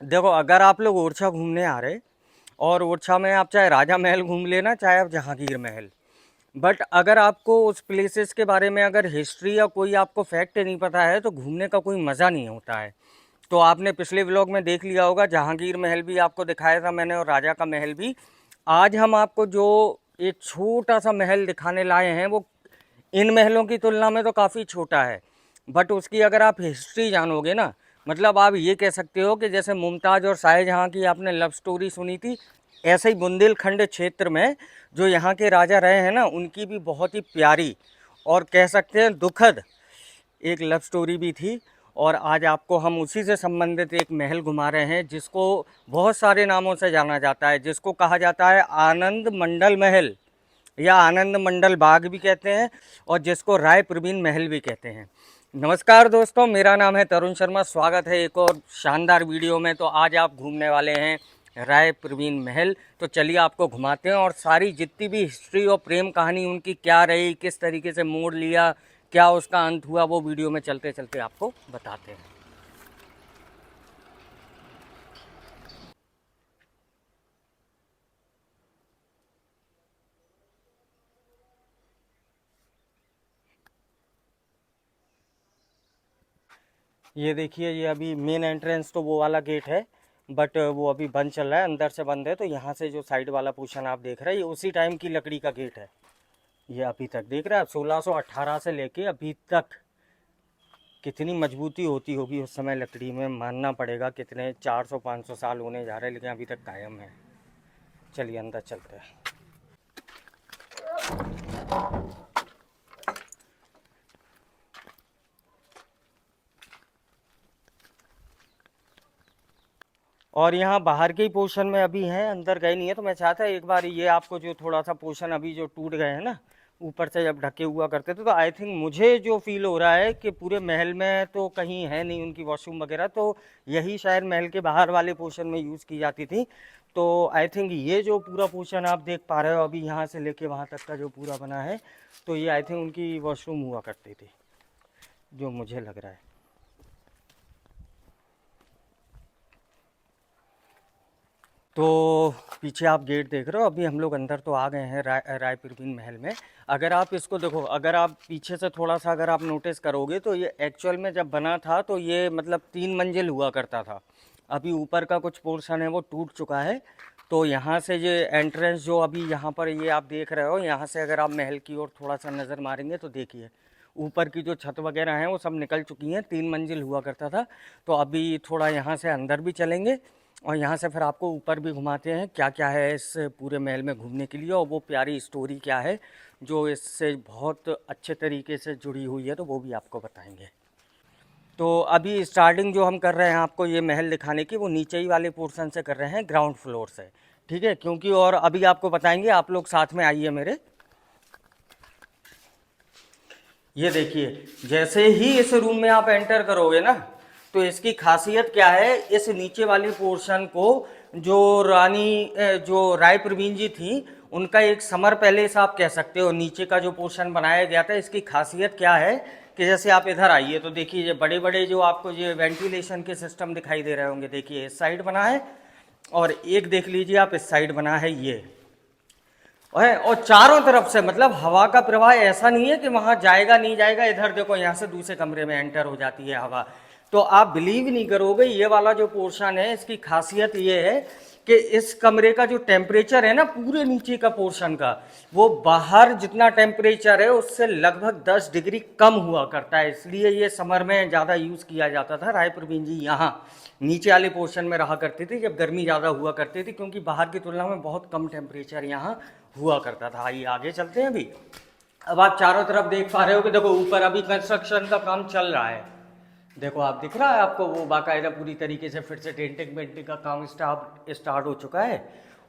देखो, अगर आप लोग ओरछा घूमने आ रहे और ओरछा में आप चाहे राजा महल घूम लेना, चाहे आप जहांगीर महल, बट अगर आपको उस प्लेसेस के बारे में अगर हिस्ट्री या कोई आपको फैक्ट नहीं पता है तो घूमने का कोई मज़ा नहीं होता है। तो आपने पिछले व्लॉग में देख लिया होगा, जहांगीर महल भी आपको दिखाया था मैंने और राजा का महल भी। आज हम आपको जो एक छोटा सा महल दिखाने लाए हैं वो इन महलों की तुलना में तो काफ़ी छोटा है, बट उसकी अगर आप हिस्ट्री जानोगे ना, मतलब आप ये कह सकते हो कि जैसे मुमताज़ और शाहजहाँ की आपने लव स्टोरी सुनी थी, ऐसे ही बुंदेलखंड क्षेत्र में जो यहाँ के राजा रहे हैं ना, उनकी भी बहुत ही प्यारी और कह सकते हैं दुखद एक लव स्टोरी भी थी। और आज आपको हम उसी से संबंधित एक महल घुमा रहे हैं जिसको बहुत सारे नामों से जाना जाता है, जिसको कहा जाता है आनंद मंडल महल या आनंद मंडल बाग भी कहते हैं, और जिसको राय प्रवीण महल भी कहते हैं। नमस्कार दोस्तों, मेरा नाम है तरुण शर्मा। स्वागत है एक और शानदार वीडियो में। तो आज आप घूमने वाले हैं राय प्रवीण महल। तो चलिए आपको घुमाते हैं और सारी जितनी भी हिस्ट्री और प्रेम कहानी उनकी क्या रही, किस तरीके से मोड़ लिया, क्या उसका अंत हुआ, वो वीडियो में चलते चलते आपको बताते हैं। ये देखिए, ये अभी मेन एंट्रेंस तो वो वाला गेट है, बट वो अभी बंद चल रहा है, अंदर से बंद है। तो यहाँ से जो साइड वाला पोर्शन आप देख रहे हैं, ये उसी टाइम की लकड़ी का गेट है। ये अभी तक देख रहे हैं आप, 1618 से लेके अभी तक कितनी मजबूती होती होगी उस समय लकड़ी में, मानना पड़ेगा। कितने 400-500 साल होने जा रहे हैं, लेकिन अभी तक कायम है। चलिए अंदर चलते हैं। और यहाँ बाहर के ही पोर्शन में अभी हैं, अंदर गए नहीं है। तो मैं चाहता एक बार ये आपको जो थोड़ा सा पोर्शन अभी जो टूट गए हैं ना, ऊपर से जब ढके हुआ करते थे, तो आई थिंक मुझे जो फील हो रहा है कि पूरे महल में तो कहीं है नहीं उनकी वॉशरूम वगैरह, तो यही शायद महल के बाहर वाले पोर्शन में यूज़ की जाती थी। तो आई थिंक ये जो पूरा पोर्शन आप देख पा रहे हो अभी, यहाँ से लेके वहाँ तक का जो पूरा बना है, तो ये आई थिंक उनकी वॉशरूम हुआ करती थी, जो मुझे लग रहा है। तो पीछे आप गेट देख रहे हो, अभी हम लोग अंदर तो आ गए हैं राय प्रवीण महल में। अगर आप इसको देखो, अगर आप पीछे से थोड़ा सा अगर आप नोटिस करोगे, तो ये एक्चुअल में जब बना था तो ये मतलब 3 मंजिल हुआ करता था। अभी ऊपर का कुछ पोर्शन है वो टूट चुका है। तो यहाँ से ये एंट्रेंस जो अभी यहाँ पर ये आप देख रहे हो, यहाँ से अगर आप महल की ओर थोड़ा सा नज़र मारेंगे तो देखिए ऊपर की जो छत वगैरह हैं वो सब निकल चुकी हैं। 3 मंजिल हुआ करता था। तो अभी थोड़ा यहाँ से अंदर भी चलेंगे और यहाँ से फिर आपको ऊपर भी घुमाते हैं, क्या क्या है इस पूरे महल में घूमने के लिए, और वो प्यारी स्टोरी क्या है जो इससे बहुत अच्छे तरीके से जुड़ी हुई है, तो वो भी आपको बताएंगे। तो अभी स्टार्टिंग जो हम कर रहे हैं आपको ये महल दिखाने की, वो नीचे ही वाले पोर्शन से कर रहे हैं, ग्राउंड फ्लोर से। ठीक है, क्योंकि और अभी आपको बताएंगे, आप लोग साथ में आइए मेरे। ये देखिए, जैसे ही इस रूम में आप एंटर करोगे ना, तो इसकी खासियत क्या है, इस नीचे वाली पोर्शन को जो जो राय प्रवीण जी थी, उनका एक समर पैलेस आप कह सकते हो। नीचे का जो पोर्शन बनाया गया था, इसकी खासियत क्या है कि जैसे आप इधर आइए तो देखिए, ये बड़े बड़े जो आपको ये वेंटिलेशन के सिस्टम दिखाई दे रहे होंगे, देखिए इस साइड बना है, और एक देख लीजिए आप इस साइड बना है ये। और चारों तरफ से मतलब हवा का प्रवाह ऐसा नहीं है कि वहां जाएगा नहीं जाएगा। इधर देखो, यहाँ से दूसरे कमरे में एंटर हो जाती है हवा। तो आप बिलीव नहीं करोगे, ये वाला जो पोर्शन है, इसकी खासियत ये है कि इस कमरे का जो टेम्परेचर है ना, पूरे नीचे का पोर्शन का, वो बाहर जितना टेम्परेचर है उससे लगभग 10 डिग्री कम हुआ करता है। इसलिए ये समर में ज़्यादा यूज़ किया जाता था। राय प्रवीण जी यहाँ नीचे वाले पोर्शन में रहा करती थी जब गर्मी ज़्यादा हुआ करती थी, क्योंकि बाहर की तुलना में बहुत कम टेम्परेचर यहाँ हुआ करता था। आइए आगे चलते हैं अभी। अब आप चारों तरफ देख पा रहे हो कि देखो ऊपर अभी कंस्ट्रक्शन का काम चल रहा है। देखो, आप दिख रहा है आपको, वो बाकायदा पूरी तरीके से फिर से डेंटिंग वेंटिंग का काम स्टार्ट हो चुका है।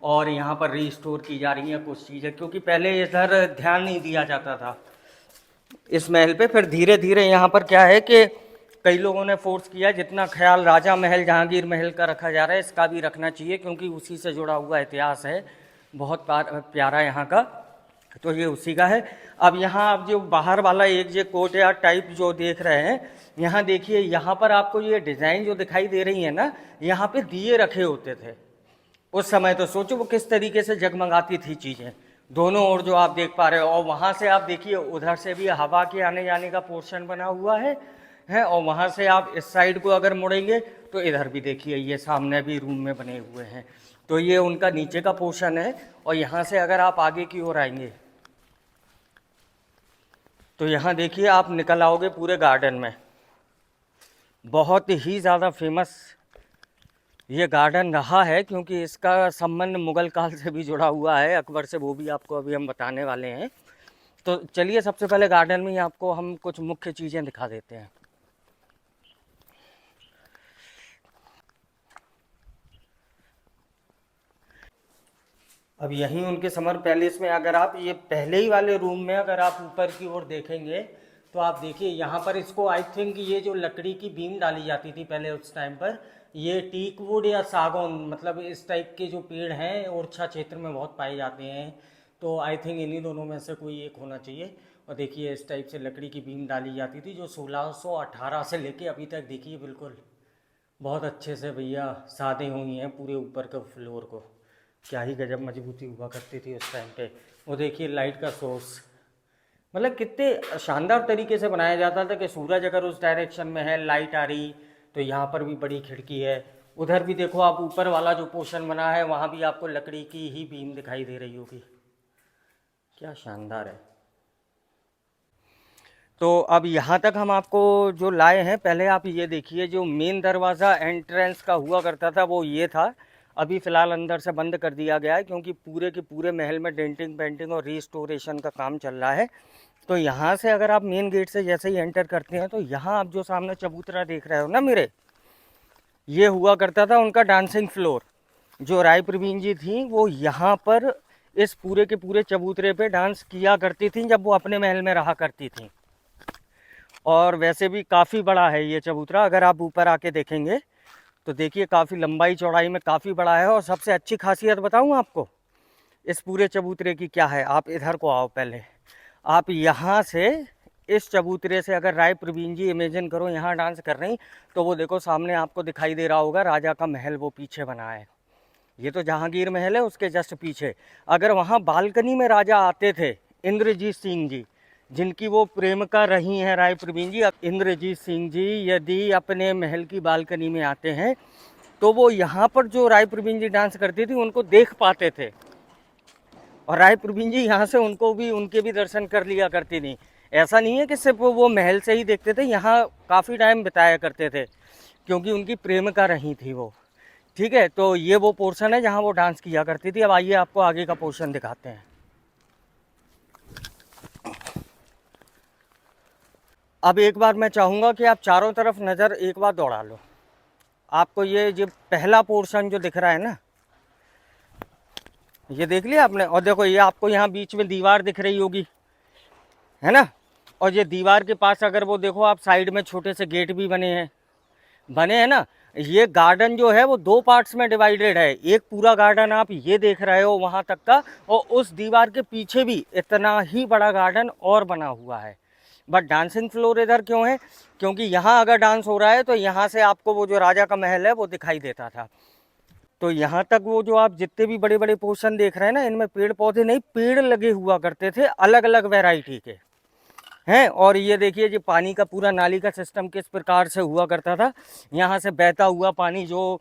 और यहाँ पर रीस्टोर की जा रही है कुछ चीज़ें, क्योंकि पहले इधर ध्यान नहीं दिया जाता था इस महल पे। फिर धीरे धीरे यहाँ पर क्या है कि कई लोगों ने फोर्स किया, जितना ख्याल राजा महल जहांगीर महल का रखा जा रहा है, इसका भी रखना चाहिए, क्योंकि उसी से जुड़ा हुआ इतिहास है बहुत प्यारा यहाँ का। तो ये उसी का है। अब यहाँ आप जो बाहर वाला एक जो कोर्टयार्ड टाइप जो देख रहे हैं, यहाँ देखिए, यहाँ पर आपको ये डिज़ाइन जो दिखाई दे रही है ना, यहाँ पे दिए रखे होते थे उस समय। तो सोचो वो किस तरीके से जगमगाती थी चीज़ें दोनों ओर जो आप देख पा रहे हो। और वहाँ से आप देखिए, उधर से भी हवा के आने जाने का पोर्शन बना हुआ है। और वहाँ से आप इस साइड को अगर मुड़ेंगे तो इधर भी देखिए, ये सामने भी रूम में बने हुए हैं। तो ये उनका नीचे का पोर्शन है। और यहाँ से अगर आप आगे की ओर आएंगे तो यहाँ देखिए, आप निकल आओगे पूरे गार्डन में। बहुत ही ज़्यादा फेमस ये गार्डन रहा है, क्योंकि इसका संबंध मुग़ल काल से भी जुड़ा हुआ है, अकबर से। वो भी आपको अभी हम बताने वाले हैं। तो चलिए, सबसे पहले गार्डन में ही आपको हम कुछ मुख्य चीज़ें दिखा देते हैं। अब यहीं उनके समर पैलेस में अगर आप ये पहले ही वाले रूम में अगर आप ऊपर की ओर देखेंगे तो आप देखिए, यहाँ पर इसको आई थिंक ये जो लकड़ी की बीम डाली जाती थी पहले उस टाइम पर, ये टीक वुड या सागौन, मतलब इस टाइप के जो पेड़ हैं ओरछा क्षेत्र में बहुत पाए जाते हैं। तो आई थिंक इन्हीं दोनों में से कोई एक होना चाहिए। और देखिए, इस टाइप से लकड़ी की बीम डाली जाती थी, जो 1618 से लेके अभी तक देखिए बिल्कुल बहुत अच्छे से भैया सादे हुई हैं पूरे ऊपर के फ्लोर को। क्या ही गजब मजबूती हुआ करती थी उस टाइम पे। वो देखिए, लाइट का सोर्स मतलब कितने शानदार तरीके से बनाया जाता था कि सूरज अगर उस डायरेक्शन में है, लाइट आ रही, तो यहाँ पर भी बड़ी खिड़की है। उधर भी देखो आप, ऊपर वाला जो पोर्शन बना है वहाँ भी आपको लकड़ी की ही बीम दिखाई दे रही होगी। क्या शानदार है। तो अब यहाँ तक हम आपको जो लाए हैं, पहले आप ये देखिए, जो मेन दरवाज़ा एंट्रेंस का हुआ करता था वो ये था। अभी फ़िलहाल अंदर से बंद कर दिया गया है, क्योंकि पूरे के पूरे महल में डेंटिंग पेंटिंग और रिस्टोरेशन का काम चल रहा है। तो यहाँ से अगर आप मेन गेट से जैसे ही एंटर करते हैं तो यहाँ आप जो सामने चबूतरा देख रहे हो ना मेरे, ये हुआ करता था उनका डांसिंग फ्लोर। जो राय प्रवीण जी थी वो यहाँ पर इस पूरे के पूरे चबूतरे पे डांस किया करती थी जब वो अपने महल में रहा करती थी। और वैसे भी काफ़ी बड़ा है ये चबूतरा, अगर आप ऊपर आके देखेंगे तो देखिए काफ़ी लंबाई चौड़ाई में काफ़ी बड़ा है। और सबसे अच्छी खासियत बताऊँ आपको इस पूरे चबूतरे की क्या है, आप इधर को आओ पहले। आप यहाँ से इस चबूतरे से अगर राय प्रवीण जी इमेजिन करो यहाँ डांस कर रही, तो वो देखो सामने आपको दिखाई दे रहा होगा राजा का महल वो पीछे बना है। ये तो जहांगीर महल है, उसके जस्ट पीछे अगर वहाँ बालकनी में राजा आते थे, इंद्रजीत सिंह जी, जिनकी वो प्रेमिका रही हैं राय प्रवीण जी, इंद्रजीत सिंह जी यदि अपने महल की बालकनी में आते हैं तो वो यहाँ पर जो राय प्रवीण जी डांस करती थी उनको देख पाते थे। और राय प्रवीण जी यहाँ से उनके भी दर्शन कर लिया करती थी। ऐसा नहीं है कि सिर्फ वो महल से ही देखते थे, यहाँ काफ़ी टाइम बिताया करते थे, क्योंकि उनकी प्रेमिका रही थी वो। ठीक है, तो ये वो पोर्शन है जहाँ वो डांस किया करती थी। अब आइए आपको आगे का पोर्शन दिखाते हैं। अब एक बार मैं चाहूँगा कि आप चारों तरफ नज़र एक बार दौड़ा लो। आपको ये जो पहला पोर्शन जो दिख रहा है ना, ये देख लिया आपने। और देखो, ये आपको यहाँ बीच में दीवार दिख रही होगी, है ना। और ये दीवार के पास अगर वो देखो आप, साइड में छोटे से गेट भी बने हैं ना। ये गार्डन जो है वो दो पार्ट्स में डिवाइडेड है। एक पूरा गार्डन आप ये देख रहे हो वहाँ तक का, और उस दीवार के पीछे भी इतना ही बड़ा गार्डन और बना हुआ है। बट डांसिंग फ्लोर इधर क्यों है, क्योंकि यहाँ अगर डांस हो रहा है तो यहाँ से आपको वो जो राजा का महल है वो दिखाई देता था। तो यहाँ तक वो जो आप जितने भी बड़े बड़े पोर्शन देख रहे हैं ना, इनमें पेड़ पौधे नहीं, पेड़ लगे हुआ करते थे अलग अलग वैरायटी के हैं। और ये देखिए, जो पानी का पूरा नाली का सिस्टम किस प्रकार से हुआ करता था। यहाँ से बहता हुआ पानी जो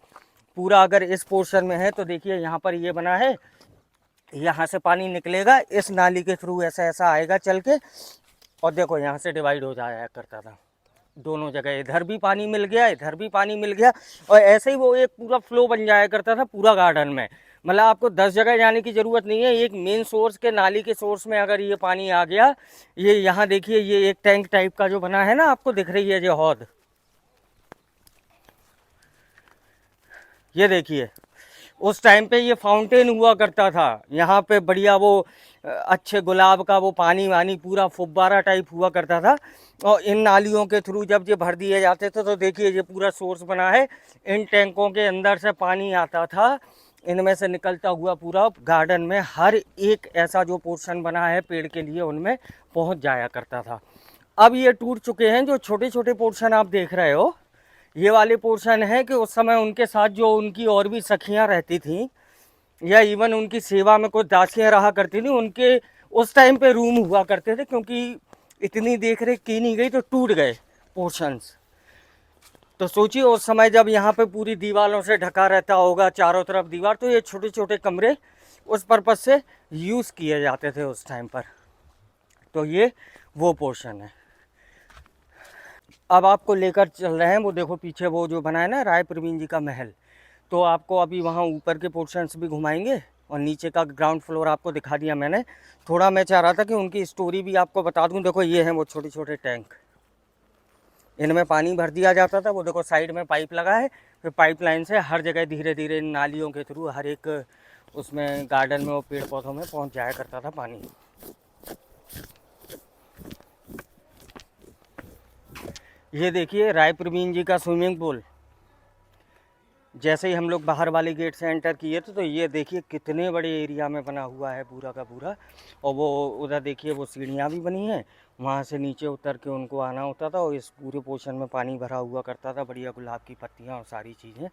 पूरा अगर इस पोर्शन में है तो देखिए यहाँ पर ये बना है, यहाँ से पानी निकलेगा इस नाली के थ्रू, ऐसा ऐसा आएगा चल के, और देखो यहाँ से डिवाइड हो जाया करता था दोनों जगह। इधर भी पानी मिल गया, इधर भी पानी मिल गया, और ऐसे ही वो एक पूरा फ्लो बन जाया करता था पूरा गार्डन में। मतलब आपको 10 जगह जाने की ज़रूरत नहीं है। एक मेन सोर्स के नाली के सोर्स में अगर ये पानी आ गया, ये यहाँ देखिए, ये एक टैंक टाइप का जो बना है ना, आपको दिख रही है जो हौद, ये देखिए उस टाइम पे ये फाउंटेन हुआ करता था। यहाँ पे बढ़िया वो अच्छे गुलाब का वो पानी वानी पूरा फुब्बारा टाइप हुआ करता था। और इन नालियों के थ्रू जब ये भर दिए जाते थे तो देखिए ये पूरा सोर्स बना है, इन टैंकों के अंदर से पानी आता था इनमें से निकलता हुआ पूरा गार्डन में हर एक ऐसा जो पोर्शन बना है पेड़ के लिए उनमें पहुंच जाया करता था। अब ये टूट चुके हैं। जो छोटे छोटे पोर्शन आप देख रहे हो ये वाले पोर्शन है कि उस समय उनके साथ जो उनकी और भी सखियां रहती थीं या इवन उनकी सेवा में कुछ दासियां रहा करती थी, उनके उस टाइम पे रूम हुआ करते थे, क्योंकि इतनी देख रेख की नहीं गई तो टूट गए पोर्शंस। तो सोचिए उस समय जब यहाँ पे पूरी दीवारों से ढका रहता होगा चारों तरफ दीवार, तो ये छोटे छोटे कमरे उस पर्पज से यूज़ किए जाते थे उस टाइम पर। तो ये वो पोर्शन है। अब आपको लेकर चल रहे हैं, वो देखो पीछे वो जो बना है ना राय प्रवीण जी का महल, तो आपको अभी वहाँ ऊपर के पोर्शंस भी घुमाएंगे और नीचे का ग्राउंड फ्लोर आपको दिखा दिया मैंने। थोड़ा मैं चाह रहा था कि उनकी स्टोरी भी आपको बता दूं। देखो ये हैं वो छोटे छोटे टैंक, इनमें पानी भर दिया जाता था। वो देखो साइड में पाइप लगा है, फिर पाइपलाइन से हर जगह धीरे धीरे नालियों के थ्रू हर एक उसमें गार्डन में और पेड़ पौधों में पहुंच जाया करता था पानी। ये देखिए राय प्रवीण जी का स्विमिंग पूल। जैसे ही हम लोग बाहर वाले गेट से एंटर किए थे तो ये देखिए कितने बड़े एरिया में बना हुआ है पूरा का पूरा। और वो उधर देखिए वो सीढ़ियाँ भी बनी हैं, वहाँ से नीचे उतर के उनको आना होता था और इस पूरे पोर्शन में पानी भरा हुआ करता था, बढ़िया गुलाब की पत्तियाँ और सारी चीज़ें।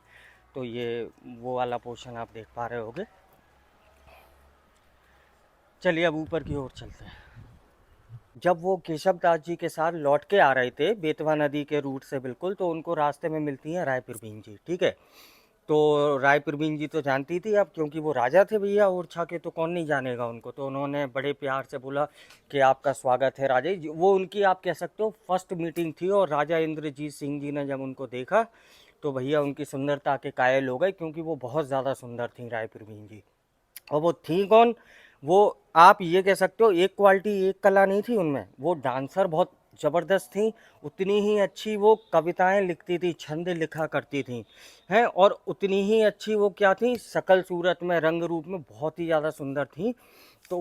तो ये वो वाला पोर्शन आप देख पा रहे होगे। चलिए अब ऊपर की ओर चलते हैं। जब वो केशव दास जी के साथ लौट के आ रहे थे बेतवा नदी के रूट से बिल्कुल, तो उनको रास्ते में मिलती हैं राय प्रवीण जी, ठीक है। तो राय प्रवीण जी तो जानती थी अब, क्योंकि वो राजा थे भैया ओरछा के, तो कौन नहीं जानेगा उनको। तो उन्होंने बड़े प्यार से बोला कि आपका स्वागत है राजा जी। वो उनकी आप कह सकते हो फर्स्ट मीटिंग थी, और राजा इंद्रजीत सिंह जी ने जब उनको देखा तो भैया उनकी सुंदरता के कायल हो गए, क्योंकि वो बहुत ज़्यादा सुंदर थी राय प्रवीण जी। और वो थी कौन, वो आप ये कह सकते हो एक क्वालिटी एक कला नहीं थी उनमें, वो डांसर बहुत ज़बरदस्त थी। उतनी ही अच्छी वो कविताएं लिखती थी, छंद लिखा करती थी हैं, और उतनी ही अच्छी वो क्या थी, शकल सूरत में रंग रूप में बहुत ही ज़्यादा सुंदर थी। तो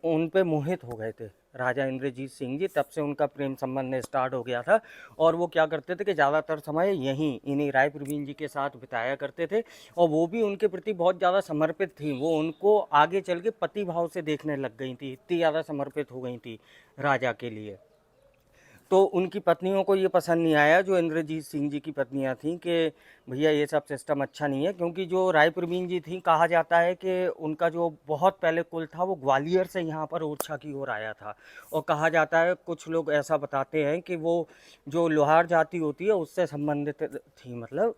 उन पे मोहित हो गए थे राजा इंद्रजीत सिंह जी, तब से उनका प्रेम संबंध स्टार्ट हो गया था। और वो क्या करते थे कि ज़्यादातर समय यहीं इन्हीं राय प्रवीण जी के साथ बिताया करते थे, और वो भी उनके प्रति बहुत ज़्यादा समर्पित थी। वो उनको आगे चल के पति भाव से देखने लग गई थी, इतनी ज़्यादा समर्पित हो गई थी राजा के लिए। तो उनकी पत्नियों को ये पसंद नहीं आया, जो इंद्रजीत सिंह जी की पत्नियां थीं, कि भैया ये सब सिस्टम अच्छा नहीं है। क्योंकि जो राय प्रवीण जी थी, कहा जाता है कि उनका जो बहुत पहले कुल था वो ग्वालियर से यहाँ पर ओरछा की ओर आया था। और कहा जाता है, कुछ लोग ऐसा बताते हैं कि वो जो लोहार जाति होती है उससे संबंधित थी, मतलब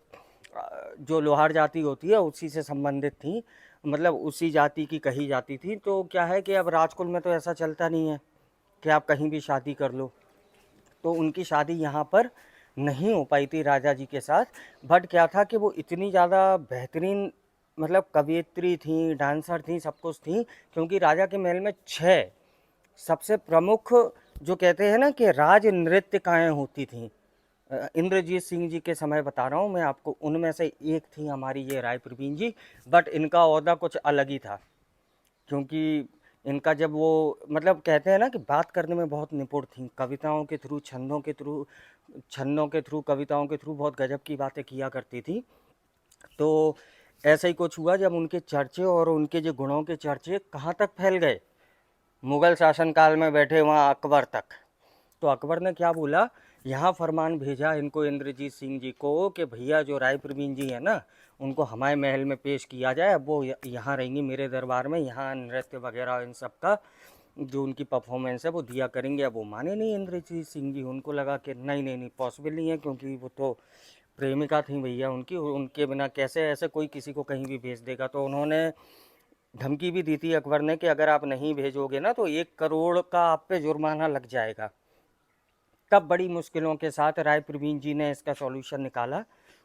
जो लोहार जाति होती है उसी से संबंधित थी, मतलब उसी जाति की कही जाती थी। तो क्या है कि अब राजकुल में तो ऐसा चलता नहीं है कि आप कहीं भी शादी कर लो, तो उनकी शादी यहाँ पर नहीं हो पाई थी राजा जी के साथ। बट क्या था कि वो इतनी ज़्यादा बेहतरीन मतलब कवयित्री थी, डांसर थी, सब कुछ थी, क्योंकि राजा के महल में 6 सबसे प्रमुख जो कहते हैं ना कि राज नृत्यकाएँ होती थीं। इंद्रजीत सिंह जी के समय बता रहा हूँ मैं आपको, उनमें से एक थी हमारी ये राय प्रवीण जी। बट इनका ओहदा कुछ अलग ही था, क्योंकि इनका जब वो मतलब कहते हैं ना कि बात करने में बहुत निपुण थी, कविताओं के थ्रू छंदों के थ्रू कविताओं के थ्रू बहुत गजब की बातें किया करती थी। तो ऐसा ही कुछ हुआ जब उनके चर्चे और उनके जो गुणों के चर्चे कहाँ तक फैल गए, मुग़ल शासनकाल में बैठे वहाँ अकबर तक। तो अकबर ने क्या बोला, यहाँ फरमान भेजा इनको इंद्रजीत सिंह जी को कि भैया जो राय प्रवीण जी है ना उनको हमारे महल में पेश किया जाए। अब वो यहाँ रहेंगी मेरे दरबार में, यहाँ नृत्य वगैरह इन सब का जो उनकी परफॉर्मेंस है वो दिया करेंगे। अब वो माने नहीं इंद्रजीत सिंह जी, उनको लगा कि नहीं नहीं नहीं पॉसिबल नहीं है, क्योंकि वो तो प्रेमिका थी भैया उनकी, उनके बिना कैसे ऐसे कोई किसी को कहीं भी भेज देगा। तो उन्होंने धमकी भी दी थी अकबर ने कि अगर आप नहीं भेजोगे ना तो 1 करोड़ का आप पे जुर्माना लग जाएगा। तब बड़ी मुश्किलों के साथ राय प्रवीण जी ने इसका सॉल्यूशन निकाला,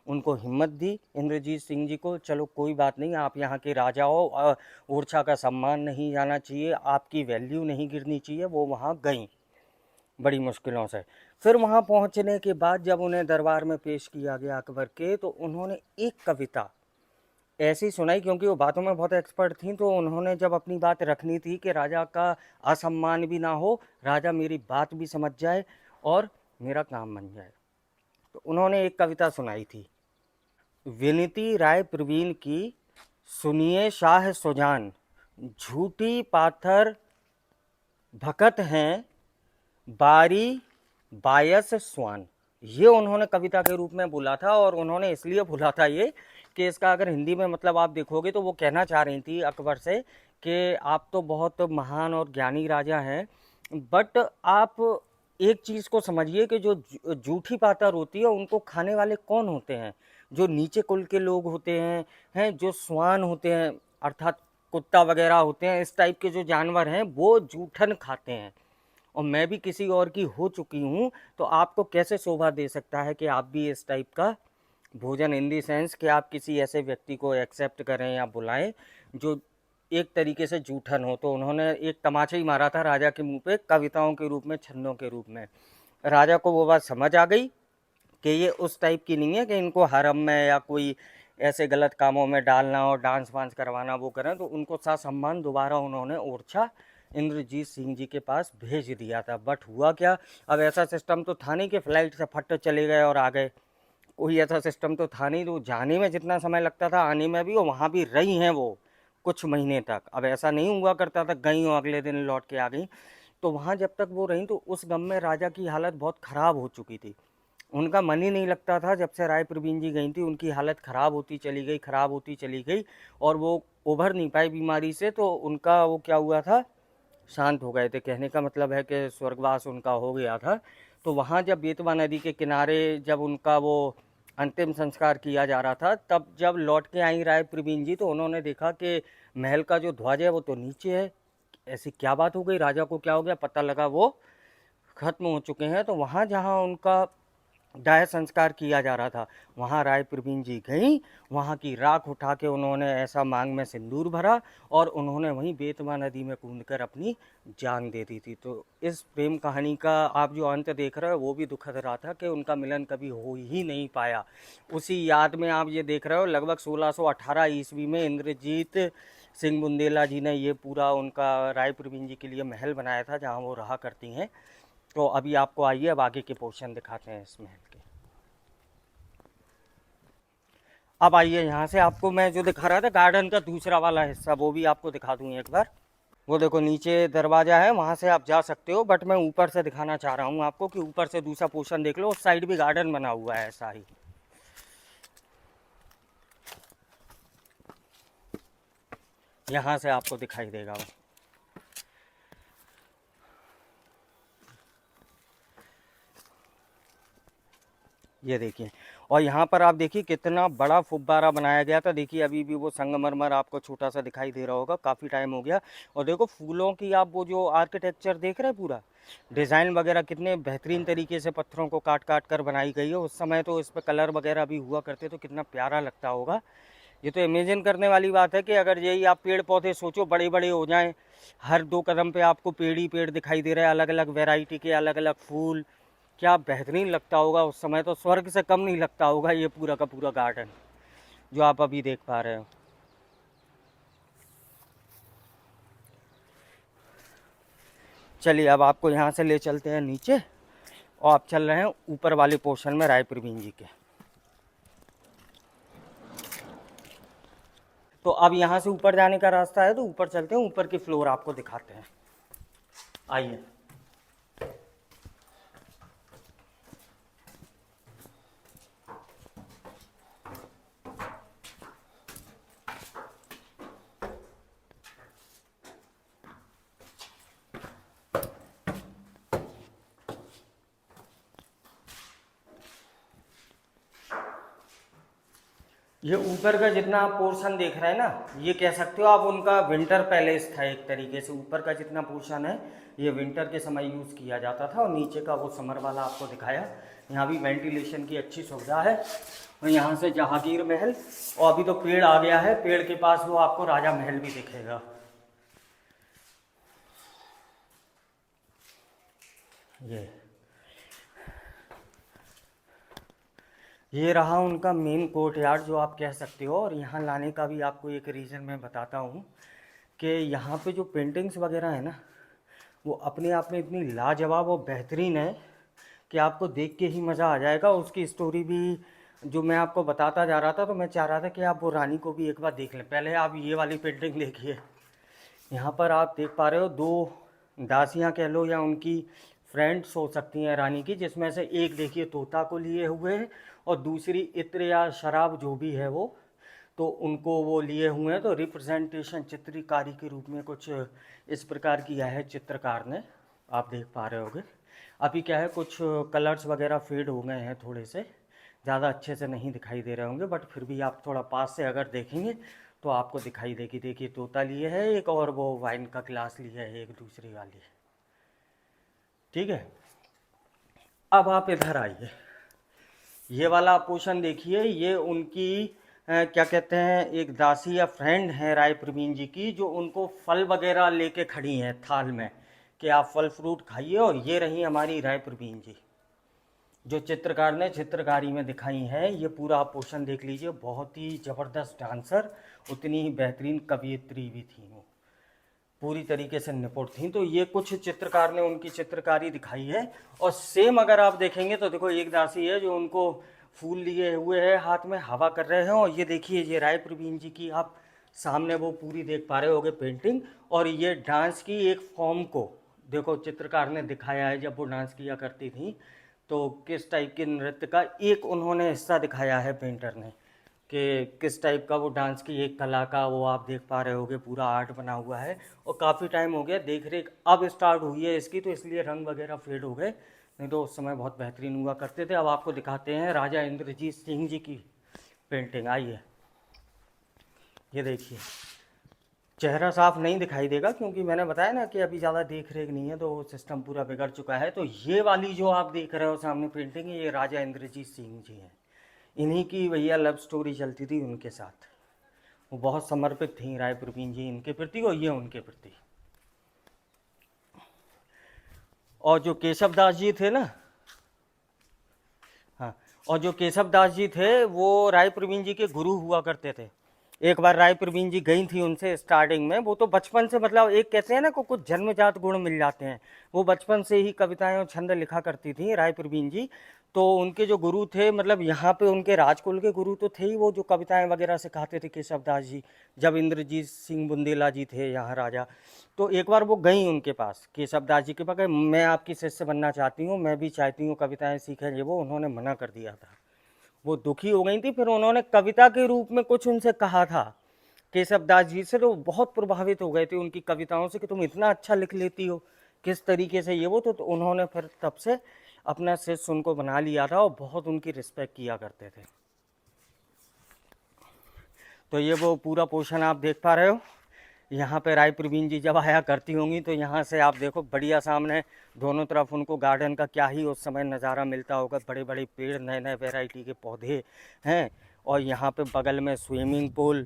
उनको हिम्मत दी इंद्रजीत सिंह जी को, चलो कोई बात नहीं, आप यहाँ के राजा हो, ओरछा का सम्मान नहीं जाना चाहिए, आपकी वैल्यू नहीं गिरनी चाहिए। वो वहाँ गईं बड़ी मुश्किलों से। फिर वहाँ पहुँचने के बाद जब उन्हें दरबार में पेश किया गया अकबर के, तो उन्होंने एक कविता ऐसी सुनाई, क्योंकि वो बातों में बहुत एक्सपर्ट थी। तो उन्होंने जब अपनी बात रखनी थी कि राजा का असम्मान भी ना हो, राजा मेरी बात भी समझ जाए और मेरा काम बन जाए, तो उन्होंने एक कविता सुनाई थी, विनती राय प्रवीण की सुनिए शाह सुजान, झूठी पाथर भकत हैं, बारी बायस स्वान। ये उन्होंने कविता के रूप में बोला था, और उन्होंने इसलिए बोला था ये कि इसका अगर हिंदी में मतलब आप देखोगे तो वो कहना चाह रही थी अकबर से कि आप तो बहुत महान और ज्ञानी राजा हैं, बट आप एक चीज़ को समझिए कि जो जूठी पातर होती है उनको खाने वाले कौन होते हैं? जो नीचे कुल के लोग होते हैं जो स्वान होते हैं, अर्थात कुत्ता वगैरह होते हैं, इस टाइप के जो जानवर हैं वो जूठन खाते हैं। और मैं भी किसी और की हो चुकी हूँ, तो आपको कैसे शोभा दे सकता है कि आप भी इस टाइप का भोजन, इन दी सेंस कि आप किसी ऐसे व्यक्ति को एक्सेप्ट करें या बुलाएं जो एक तरीके से जूठन हो। तो उन्होंने एक तमाचा ही मारा था राजा के मुंह पे, कविताओं के रूप में, छंदों के रूप में। राजा को वो बात समझ आ गई कि ये उस टाइप की नहीं है कि इनको हरम में या कोई ऐसे गलत कामों में डालना और डांस वांस करवाना वो करें, तो उनको सम्मान दोबारा उन्होंने ओरछा इंद्रजीत सिंह जी के पास भेज दिया था। बट हुआ क्या, अब ऐसा सिस्टम तो था नहीं कि फ़्लाइट से फट चले गए और आ गए, कोई ऐसा सिस्टम तो था नहीं। तो जाने में जितना समय लगता था, आने में भी, और वहाँ भी रही हैं वो कुछ महीने तक। अब ऐसा नहीं हुआ करता था गई और अगले दिन लौट के आ गई। तो वहाँ जब तक वो रहीं तो उस गम में राजा की हालत बहुत ख़राब हो चुकी थी। उनका मन ही नहीं लगता था। जब से राय प्रवीण जी गई थी उनकी हालत ख़राब होती चली गई, ख़राब होती चली गई, और वो उभर नहीं पाई बीमारी से। तो उनका वो क्या हुआ था, शांत हो गए थे। कहने का मतलब है कि स्वर्गवास उनका हो गया था। तो वहाँ जब बेतवा नदी के किनारे जब उनका वो अंतिम संस्कार किया जा रहा था, तब जब लौट के आई राय प्रवीण जी तो उन्होंने देखा कि महल का जो ध्वज है वो तो नीचे है। ऐसी क्या बात हो गई, राजा को क्या हो गया, पता लगा वो खत्म हो चुके हैं। तो वहाँ जहाँ उनका दाह संस्कार किया जा रहा था, वहाँ राय प्रवीण जी गईं, वहाँ की राख उठा के उन्होंने ऐसा मांग में सिंदूर भरा और उन्होंने वहीं बेतवा नदी में कूदकर अपनी जान दे दी थी। तो इस प्रेम कहानी का आप जो अंत देख रहे हो वो भी दुखद रहा था कि उनका मिलन कभी हो ही नहीं पाया। उसी याद में आप ये देख रहे हो लगभग 1618 ईस्वी में इंद्रजीत सिंह बुंदेला जी ने ये पूरा उनका राय प्रवीण जी के लिए महल बनाया था जहाँ वो रहा करती हैं। तो अभी आपको आइए अब आगे के पोर्शन दिखाते हैं इस महल के। अब आइए यहाँ से आपको मैं जो दिखा रहा था गार्डन का दूसरा वाला हिस्सा वो भी आपको दिखा दूँ एक बार। वो देखो नीचे दरवाज़ा है, वहाँ से आप जा सकते हो, बट मैं ऊपर से दिखाना चाह रहा हूँ आपको कि ऊपर से दूसरा पोर्शन देख लो। उस साइड भी गार्डन बना हुआ है ऐसा ही। यहाँ से आपको दिखाई देगा वो। ये देखिए, और यहाँ पर आप देखिए कितना बड़ा फुब्बारा बनाया गया था। देखिए अभी भी वो संगमरमर आपको छोटा सा दिखाई दे रहा होगा, काफ़ी टाइम हो गया। और देखो फूलों की आप वो जो आर्किटेक्चर देख रहे हैं, पूरा डिज़ाइन वगैरह कितने बेहतरीन तरीके से पत्थरों को काट काट कर बनाई गई है। उस समय तो इस पर कलर वगैरह भी हुआ करते तो कितना प्यारा लगता होगा। ये तो इमेजिन करने वाली बात है कि अगर यही आप पेड़ पौधे सोचो बड़े बड़े हो जाएं, हर 2 कदम पे आपको पेड़ ही पेड़ दिखाई दे रहे हैं, अलग अलग वेराइटी के अलग अलग फूल, क्या बेहतरीन लगता होगा। उस समय तो स्वर्ग से कम नहीं लगता होगा ये पूरा का पूरा गार्डन जो आप अभी देख पा रहे हो। चलिए अब आपको यहाँ से ले चलते हैं नीचे, और आप चल रहे हैं ऊपर वाले पोर्शन में राय प्रवीण जी के। तो अब यहाँ से ऊपर जाने का रास्ता है, तो ऊपर चलते हैं, ऊपर की फ्लोर आपको दिखाते हैं। आइए। ये ऊपर का जितना आप पोर्शन देख रहे हैं ना, ये कह सकते हो आप उनका विंटर पैलेस था एक तरीके से। ऊपर का जितना पोर्शन है ये विंटर के समय यूज़ किया जाता था, और नीचे का वो समर वाला आपको दिखाया। यहाँ भी वेंटिलेशन की अच्छी सुविधा है। और यहाँ से जहांगीर महल, और अभी तो पेड़ आ गया है, पेड़ के पास वो आपको राजा महल भी दिखेगा। ये रहा उनका मेन कोर्ट यार्ड जो आप कह सकते हो। और यहाँ लाने का भी आपको एक रीज़न मैं बताता हूँ कि यहाँ पे जो पेंटिंग्स वगैरह है ना, वो अपने आप में इतनी लाजवाब और बेहतरीन है कि आपको देख के ही मज़ा आ जाएगा। उसकी स्टोरी भी जो मैं आपको बताता जा रहा था, तो मैं चाह रहा था कि आप वो रानी को भी एक बार देख लें। पहले आप ये वाली पेंटिंग देखिए। यहाँ पर आप देख पा रहे हो दो दासियाँ कह लो या उनकी फ्रेंड्स हो सकती हैं रानी की, जिसमें से एक देखिए तोता को लिए हुए है और दूसरी इत्र या शराब जो भी है वो, तो उनको वो लिए हुए हैं। तो रिप्रेजेंटेशन चित्रकारी के रूप में कुछ इस प्रकार किया है चित्रकार ने, आप देख पा रहे होगे। अभी क्या है, कुछ कलर्स वगैरह फेड हो गए हैं, थोड़े से ज़्यादा अच्छे से नहीं दिखाई दे रहे होंगे, बट फिर भी आप थोड़ा पास से अगर देखेंगे तो आपको दिखाई देगी। देखिए तोता लिए है एक, और वो वाइन का ग्लास लिया है एक दूसरी वाली। ठीक है, अब आप इधर आइए, ये वाला पोर्शन देखिए। ये उनकी क्या कहते हैं, एक दासी या फ्रेंड है राय प्रवीण जी की, जो उनको फल वगैरह लेके खड़ी हैं थाल में कि आप फल फ्रूट खाइए। और ये रही हमारी राय प्रवीण जी, जो चित्रकार ने चित्रकारी में दिखाई है। ये पूरा आप पोर्शन देख लीजिए, बहुत ही ज़बरदस्त डांसर, उतनी ही बेहतरीन कवियत्री भी थी वो, पूरी तरीके से निपुण थी। तो ये कुछ चित्रकार ने उनकी चित्रकारी दिखाई है। और सेम अगर आप देखेंगे तो देखो एक दासी है जो उनको फूल लिए हुए है, हाथ में हवा कर रहे हैं। और ये देखिए, ये राय प्रवीण जी की आप सामने वो पूरी देख पा रहे होगे पेंटिंग। और ये डांस की एक फॉर्म को देखो चित्रकार ने दिखाया है, जब वो डांस किया करती थी तो किस टाइप के नृत्य का एक उन्होंने हिस्सा दिखाया है पेंटर ने, कि किस टाइप का वो डांस की एक कला का वो आप देख पा रहे होगे, पूरा आर्ट बना हुआ है। और काफ़ी टाइम हो गया देख रेख अब स्टार्ट हुई है इसकी, तो इसलिए रंग वगैरह फेड हो गए, नहीं तो उस समय बहुत बेहतरीन हुआ करते थे। अब आपको दिखाते हैं राजा इंद्रजीत सिंह जी की पेंटिंग। आइए, ये देखिए, चेहरा साफ नहीं दिखाई देगा क्योंकि मैंने बताया ना कि अभी ज़्यादा देख रेख नहीं है, तो सिस्टम पूरा बिगड़ चुका है। तो ये वाली जो आप देख रहे हो सामने पेंटिंग, ये राजा इंद्रजीत सिंह जी हैं। इन्हीं की भैया लव स्टोरी चलती थी उनके साथ। वो बहुत समर्पित थी राय प्रवीण जी इनके प्रति और ये उनके प्रति। और जो केशव दास जी थे ना, हाँ, और जो केशव दास जी थे वो राय प्रवीण जी के गुरु हुआ करते थे। एक बार राय प्रवीण जी गई थी उनसे स्टार्टिंग में। वो तो बचपन से, मतलब एक कहते हैं ना को कुछ जन्मजात गुण मिल जाते हैं, वो बचपन से ही कविताएं और छंद लिखा करती थी राय प्रवीण जी। तो उनके जो गुरु थे, मतलब यहाँ पे उनके राजकुल के गुरु तो थे ही, वो जो कविताएं वगैरह सिखाते थे केशव दास जी, जब इंद्रजीत सिंह बुंदेला जी थे यहाँ राजा। तो एक बार वो गई उनके पास केशव दास जी के पास, मैं आपकी शिष्य बनना चाहती हूँ, मैं भी चाहती हूँ कविताएं सीखें। ये वो उन्होंने मना कर दिया था, वो दुखी हो गई थी। फिर उन्होंने कविता के रूप में कुछ उनसे कहा था केशव दास जी से, तो बहुत प्रभावित हो गए थे उनकी कविताओं से कि तुम इतना अच्छा लिख लेती हो किस तरीके से ये वो। तो उन्होंने फिर तब से अपना शिष्य उनको बना लिया था और बहुत उनकी रिस्पेक्ट किया करते थे। तो ये वो पूरा पोर्शन आप देख पा रहे हो। यहाँ पे राय प्रवीण जी जब आया करती होंगी तो यहाँ से आप देखो बढ़िया सामने दोनों तरफ उनको गार्डन का क्या ही उस समय नज़ारा मिलता होगा, बड़े बड़े पेड़, नए नए वैरायटी के पौधे हैं। और यहाँ पे बगल में स्विमिंग पूल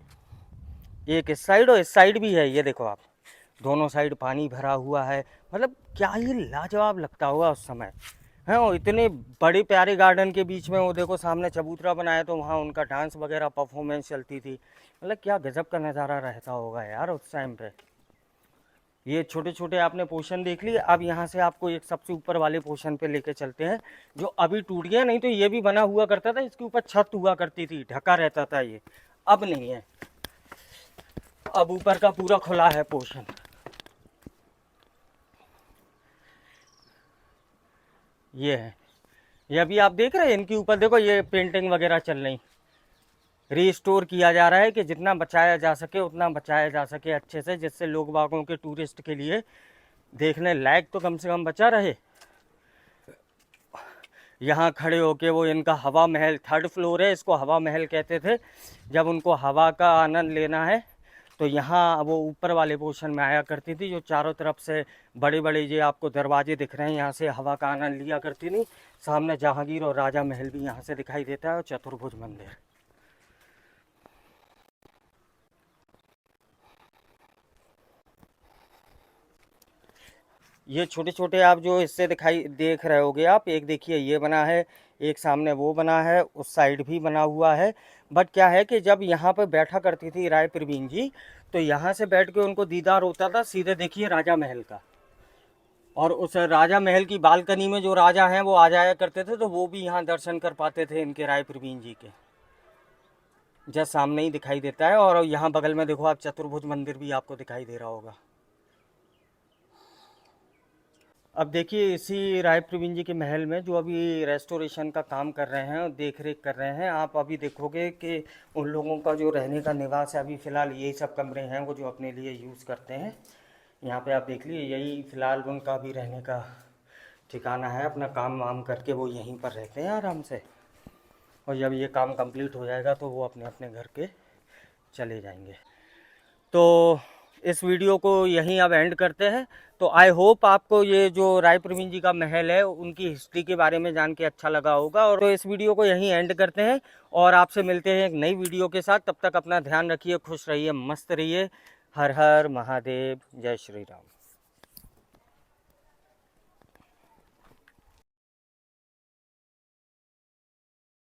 एक इस साइड और इस साइड भी है, ये देखो आप, दोनों साइड पानी भरा हुआ है। मतलब क्या ही लाजवाब लगता होगा उस समय है। और इतने बड़े प्यारे गार्डन के बीच में वो देखो सामने चबूतरा बनाया, तो वहाँ उनका डांस वगैरह परफॉर्मेंस चलती थी। मतलब क्या गजब का नज़ारा रहता होगा यार उस टाइम पे। ये छोटे छोटे आपने पोर्शन देख लिए। अब यहाँ से आपको एक सबसे ऊपर वाले पोर्शन पे लेके चलते हैं, जो अभी टूट गया, नहीं तो ये भी बना हुआ करता था, इसके ऊपर छत हुआ करती थी, ढका रहता था ये, अब नहीं है, अब ऊपर का पूरा खुला है पोर्शन। ये है, ये अभी आप देख रहे हैं इनके ऊपर देखो ये पेंटिंग वगैरह चल रही, रीस्टोर किया जा रहा है कि जितना बचाया जा सके उतना बचाया जा सके अच्छे से, जिससे लोग बागों के टूरिस्ट के लिए देखने लायक तो कम से कम बचा रहे। यहाँ खड़े होके वो इनका हवा महल, 3rd फ्लोर है, इसको हवा महल कहते थे। जब उनको हवा का आनंद लेना है तो यहाँ वो ऊपर वाले पोर्शन में आया करती थी, जो चारों तरफ से बड़े बड़े ये आपको दरवाजे दिख रहे हैं, यहाँ से हवा का आनंद लिया करती थी। सामने जहांगीर और राजा महल भी यहाँ से दिखाई देता है, और चतुर्भुज मंदिर। ये छोटे छोटे आप जो इससे दिखाई देख रहे होगे आप, एक देखिए ये बना है, एक सामने वो बना है, उस साइड भी बना हुआ है। बट क्या है कि जब यहाँ पर बैठा करती थी राय प्रवीण जी, तो यहाँ से बैठ के उनको दीदार होता था सीधे देखिए राजा महल का। और उस राजा महल की बालकनी में जो राजा हैं वो आ जाया करते थे, तो वो भी यहाँ दर्शन कर पाते थे इनके राय प्रवीण जी के। जस्ट सामने ही दिखाई देता है। और यहाँ बगल में देखो आप, चतुर्भुज मंदिर भी आपको दिखाई दे रहा होगा। अब देखिए इसी राय प्रवीण जी के महल में जो अभी रेस्टोरेशन का काम कर रहे हैं और देख रेख कर रहे हैं, आप अभी देखोगे कि उन लोगों का जो रहने का निवास है, अभी फ़िलहाल यही सब कमरे हैं वो जो अपने लिए यूज़ करते हैं। यहाँ पे आप देख लीजिए, यही फ़िलहाल उनका भी रहने का ठिकाना है। अपना काम वाम करके वो यहीं पर रहते हैं आराम से, और जब ये काम कंप्लीट हो जाएगा तो वो अपने अपने घर के चले जाएंगे। तो इस वीडियो को यहीं अब एंड करते हैं। तो आई होप आपको ये जो राय प्रवीण जी का महल है उनकी हिस्ट्री के बारे में जान के अच्छा लगा होगा। और तो इस वीडियो को यहीं एंड करते हैं और आपसे मिलते हैं एक नई वीडियो के साथ। तब तक अपना ध्यान रखिए, खुश रहिए, मस्त रहिए। हर हर महादेव, जय श्री राम।